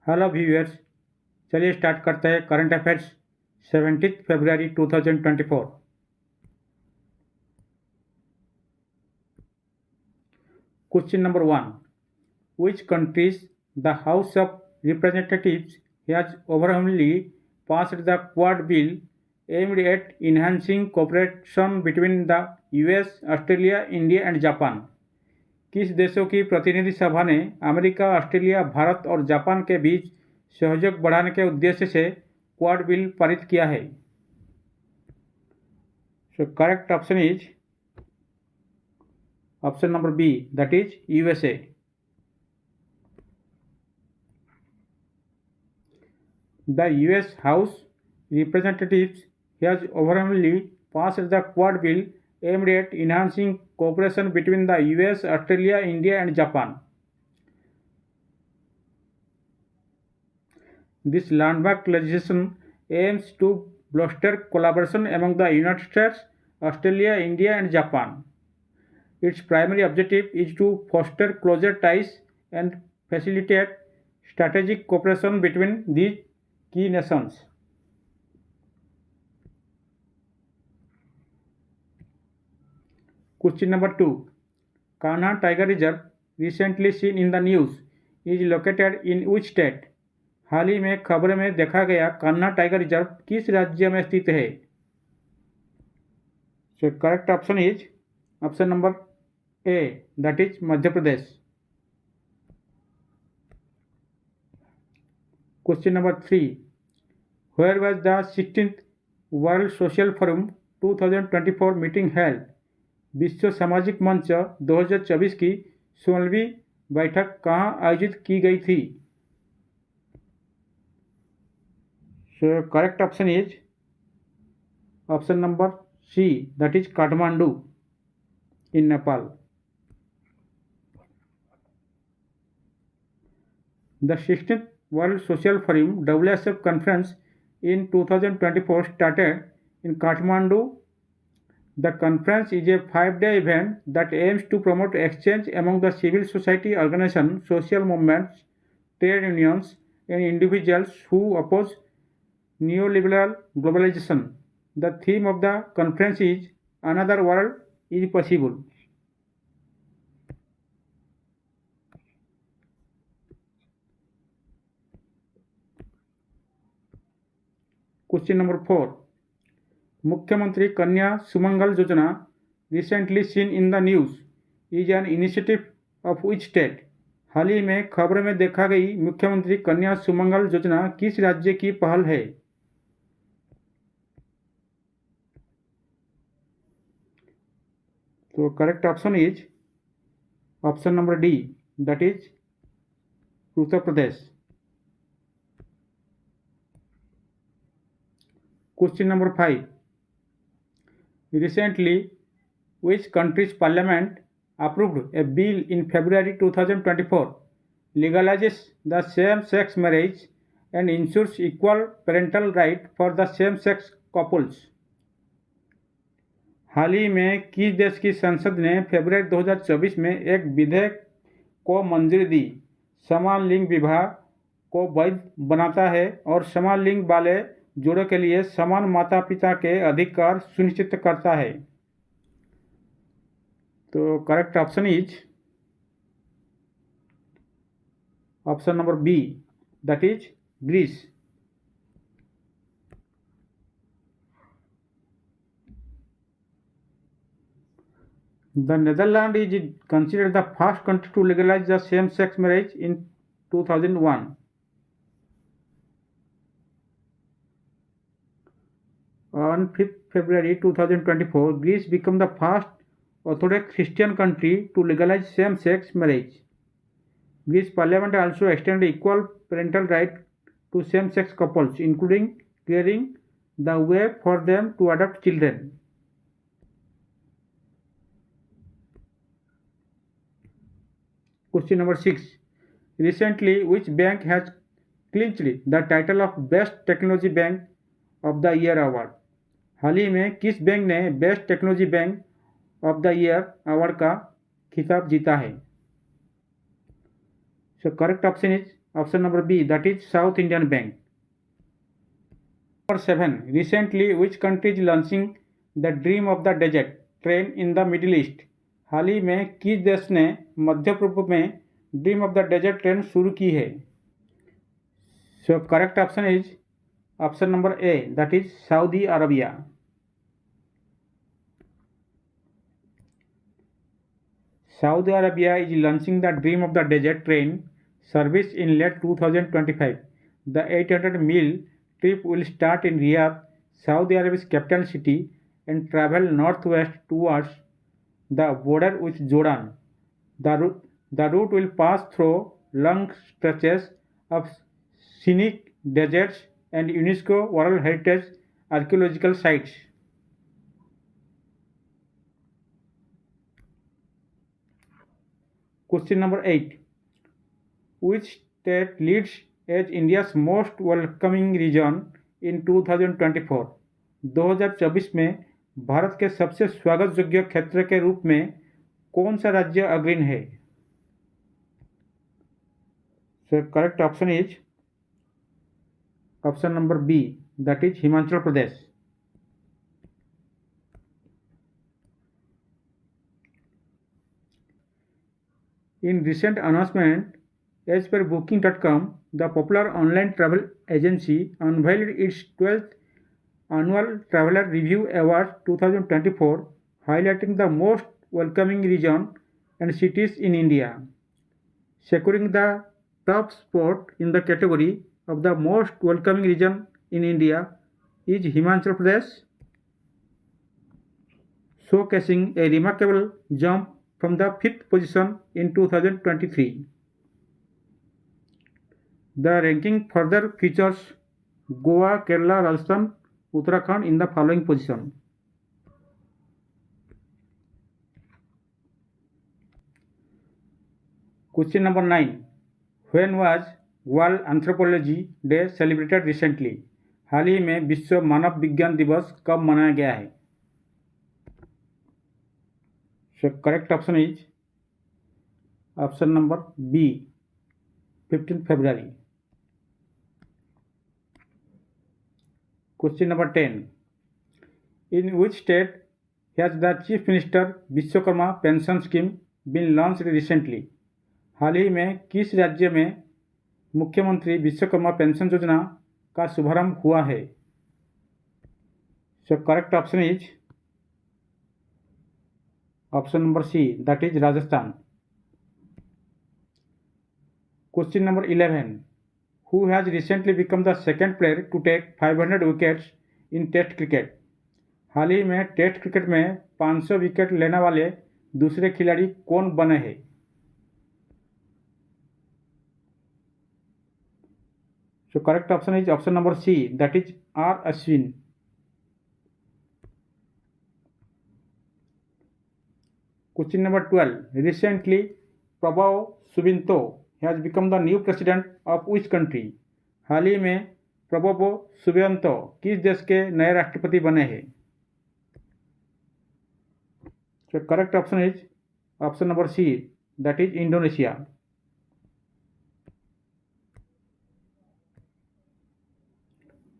Hello viewers, चलिए start करते हैं current affairs 17 February 2024। Question number 1, which countries the House of Representatives has overwhelmingly passed the Quad bill aimed at enhancing cooperation between the US, Australia, India and Japan? किस देशों की प्रतिनिधि सभा ने America, Australia, Bharat और Japan के बीच सहयोग बढ़ाने के उद्देश्य से क्वाड बिल पारित किया है? So correct option is option number B, that is USA. The US House Representatives has overwhelmingly passed the Quad bill aimed at enhancing cooperation between the US, Australia, India and Japan. This landmark legislation aims to bolster collaboration among the United States, Australia, India and Japan. Its primary objective is to foster closer ties and facilitate strategic cooperation between these key nations. Question number 2. Kanha Tiger Reserve, recently seen in the news, is located in which state? हाल ही में खबर में देखा गया Kanha tiger reserve किस राज्य में स्थित है? So correct option is option number A, that is Madhya Pradesh. Question number 3. Where was the 16th World Social Forum 2024 meeting held? विश्व सामाजिक मंच 2024 की 16वीं बैठक कहाँ आयोजित की गई थी? So correct option is option number C, that is Kathmandu in Nepal. The 16th World Social Forum WSF conference in 2024 started in Kathmandu. The conference is a 5-day event that aims to promote exchange among the civil society organizations, social movements, trade unions, and individuals who oppose neoliberal globalization. The theme of the conference is Another World is Possible. Question number 4. मुख्यमंत्री कन्या सुमंगल योजना, recently seen in the news, is an initiative of which state? हाल ही में खबर में देखा गई मुख्यमंत्री कन्या सुमंगल योजना किस राज्य की पहल है? So correct option is option number D, that is Uttar Pradesh. Question number 5. Recently, which country's parliament approved a bill in February 2024 legalizes the same-sex marriage and ensures equal parental right for the same-sex couples? हाल ही में किस देश की संसद ने फरवरी 2024 में एक विधेयक को मंजूरी दी? समान लिंग विवाह को वैध बनाता है और समान लिंग वाले जोड़ों के लिए समान माता पिता के अधिकार सुनिश्चित करता है. तो correct option is option number B, that is Greece. The Netherlands is considered the first country to legalize the same-sex marriage in 2001. On 5th February 2024, Greece became the first Orthodox Christian country to legalize same-sex marriage. Greece Parliament also extended equal parental right to same-sex couples, including clearing the way for them to adopt children. Question number 6. Recently, which bank has clinched the title of Best Technology Bank of the Year award? हाल ही में किस bank ने best technology bank of the year award का खिताब जीता है? So correct option is Option number B, that is South Indian Bank. Number 7. Recently, which country is launching the Dream of the Desert train in the Middle East? हाल ही में किस देश ने मध्य पूर्व में dream of the desert train शुरू की है? So correct option is option number A, that is Saudi Arabia. Saudi Arabia is launching the Dream of the Desert train service in late 2025. The 800-mile trip will start in Riyadh, Saudi Arabia's capital city, and travel northwest towards the border with Jordan. The route will pass through long stretches of scenic deserts and UNESCO World Heritage archaeological sites. Question number 8. Which state leads as India's most welcoming region in 2024? 2024 में भारत के सबसे स्वागत योग्य क्षेत्र के रूप में कौन सा राज्य अग्रणी है? So correct option is option number B, that is Himachal Pradesh. In recent announcement, as per Booking.com, the popular online travel agency unveiled its 12th Annual Traveler Review Award 2024, highlighting the most welcoming region and cities in India. Securing the top spot in the category of the most welcoming region in India is Himachal Pradesh, showcasing a remarkable jump from the 5th position in 2023. The ranking further features Goa, Kerala, Rajasthan, Uttarakhand in the following position. Question number 9. When was World Anthropology Day celebrated recently? हाल ही में विश्व मानव विज्ञान दिवस कब मनाया गया है? So correct option is option number B, 15 February. Question number 10. In which state has the Chief Minister Vishwakarma Pension Scheme been launched recently? हाल ही में किस राज्य में मुख्यमंत्री विश्वकर्मा पेंशन योजना का शुभारंभ हुआ है? So correct option is option number C, that is Rajasthan. Question number 11. Who has recently become the second player to take 500 wickets in Test cricket? हाल ही में टेस्ट क्रिकेट में 500 विकेट लेने वाले दूसरे खिलाड़ी कौन बने हैं? So correct option is option number C, that is R. Ashwin. Question number 12. Recently, Prabhao Subinto has become the new president of which country? हाल ही में प्रबोवो सुबियांतो किस देश के नए राष्ट्रपति बने हैं? So correct option is option number C, that is Indonesia.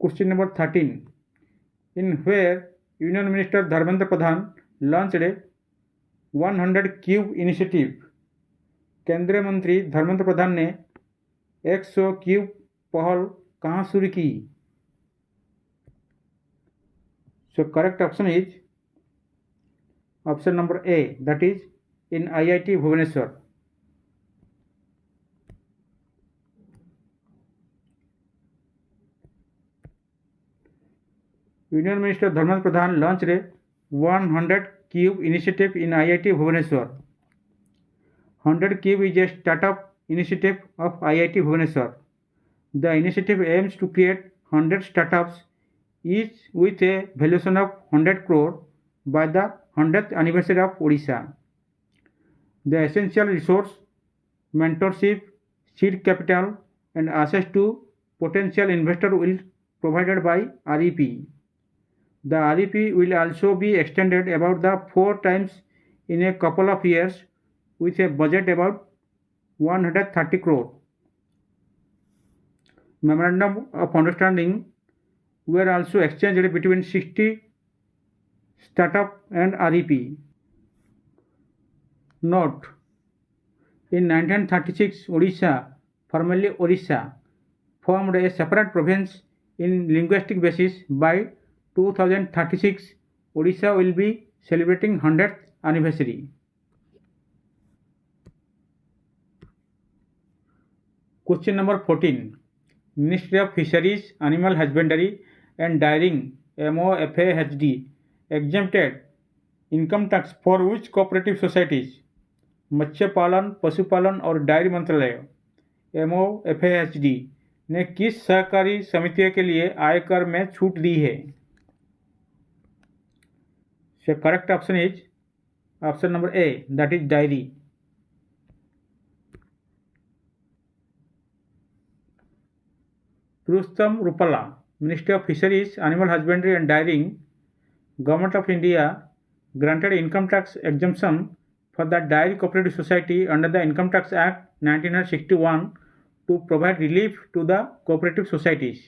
Question number 13. In where Union Minister Dharmendra Pradhan launched a 100 Cube initiative. केंद्रीय मंत्री धर्मेंद्र प्रधान ने 100 क्यूब पहल कहाँ शुरू की? So correct option is option number A, that is in IIT Bhubaneswar. Union Minister Dharmendra Pradhan launched a 100 Cube initiative in IIT Bhubaneswar. 100 Cube is a startup initiative of IIT Bhubaneswar. The initiative aims to create 100 startups, each with a valuation of 100 crore by the 100th anniversary of Odisha. The essential resource, mentorship, seed capital, and access to potential investor will be provided by REP. The REP will also be extended about the 4 times in a couple of years with a budget about 130 crore. memorandum of understanding were also exchanged between 60 startup and REP. Note: in 1936, Odisha, formerly Orissa, formed a separate province in linguistic basis. By 2036, Odisha will be celebrating 100th anniversary. Question number 14. Ministry of Fisheries, Animal Husbandry and Dairying MOFAHD exempted income tax for which cooperative societies? मत्स्य पालन, पशुपालन और diary मंत्रालय MOFAHD ने किस सहकारी समितियों के लिए आयकर में छूट दी है? So correct option is option number A, that is dairy. Purushottam Rupala, Ministry of Fisheries, Animal Husbandry and Dairying, Government of India granted income tax exemption for the Dairy Cooperative Society under the Income Tax Act 1961 to provide relief to the cooperative societies.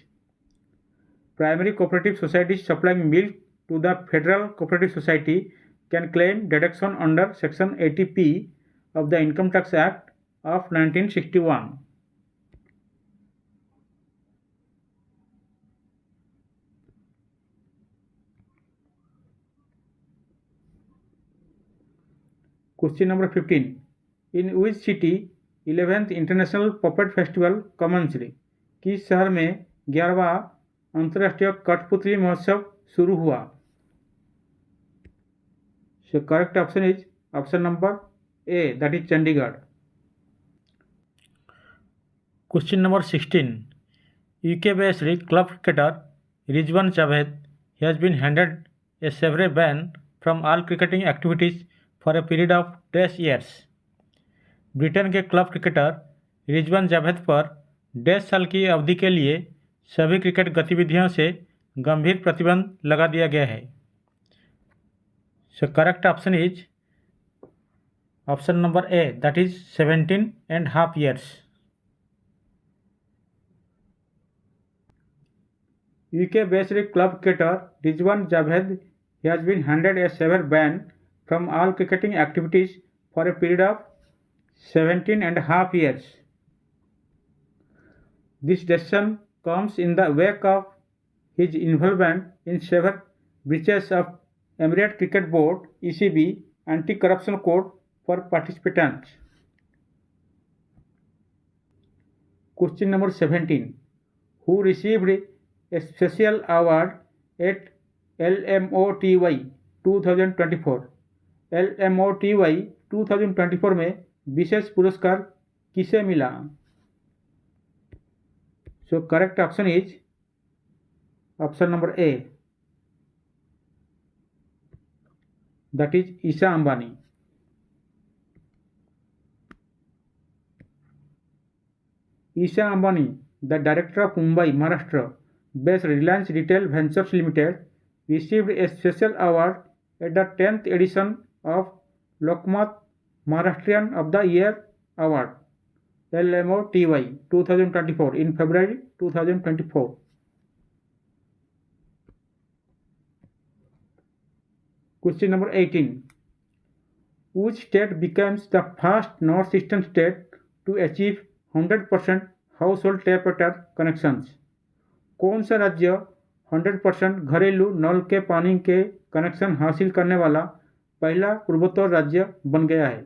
Primary cooperative societies supplying milk to the Federal Cooperative Society can claim deduction under Section 80P of the Income Tax Act of 1961. Question number 15. In which city 11th International Puppet Festival commenced? किस शहर में 11वां अंतर्राष्ट्रीय कठपुतली महोत्सव शुरू हुआ? So correct option is option number A, that is Chandigarh. Question number 16. UK-based club cricketer Rizwan Javed has been handed a severe ban from all cricketing activities for a period of 10 years. Britain के club cricketer Rizwan Javed पर 10 साल की अवधि के लिए सभी cricket गतिविधियों से गंभीर प्रतिबंध लगा दिया गया है. So correct option is option number A, that is 17.5 years. UK-based club cricketer Rizwan Javed has been handed a severe ban from all cricketing activities for a period of 17.5 years. This decision comes in the wake of his involvement in several breaches of Emirate Cricket Board (ECB) anti-corruption code for participants. Question number 17. Who received a special award at LMOTY 2024? LMOTY 2024 में विशेष पुरस्कार किसे मिला? So correct option is option number A, that is Isha Ambani. Isha Ambani, the director of Mumbai, Maharashtra based Reliance Retail Ventures Limited, received a special award at the 10th edition of Lokmat Maharashtrian of the Year Award LMOTY 2024 in February 2024. Question number 18. Which state becomes the first northeastern state to achieve 100% household tap water connections? कौन सा राज्य 100% घरेलू नल के पानी के connection हासिल करने वाला पहला पूर्वोत्तर राज्य बन गया है?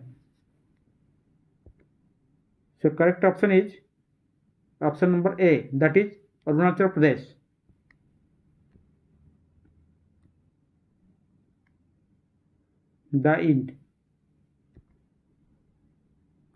So correct option is option number A, that is Arunachal Pradesh. The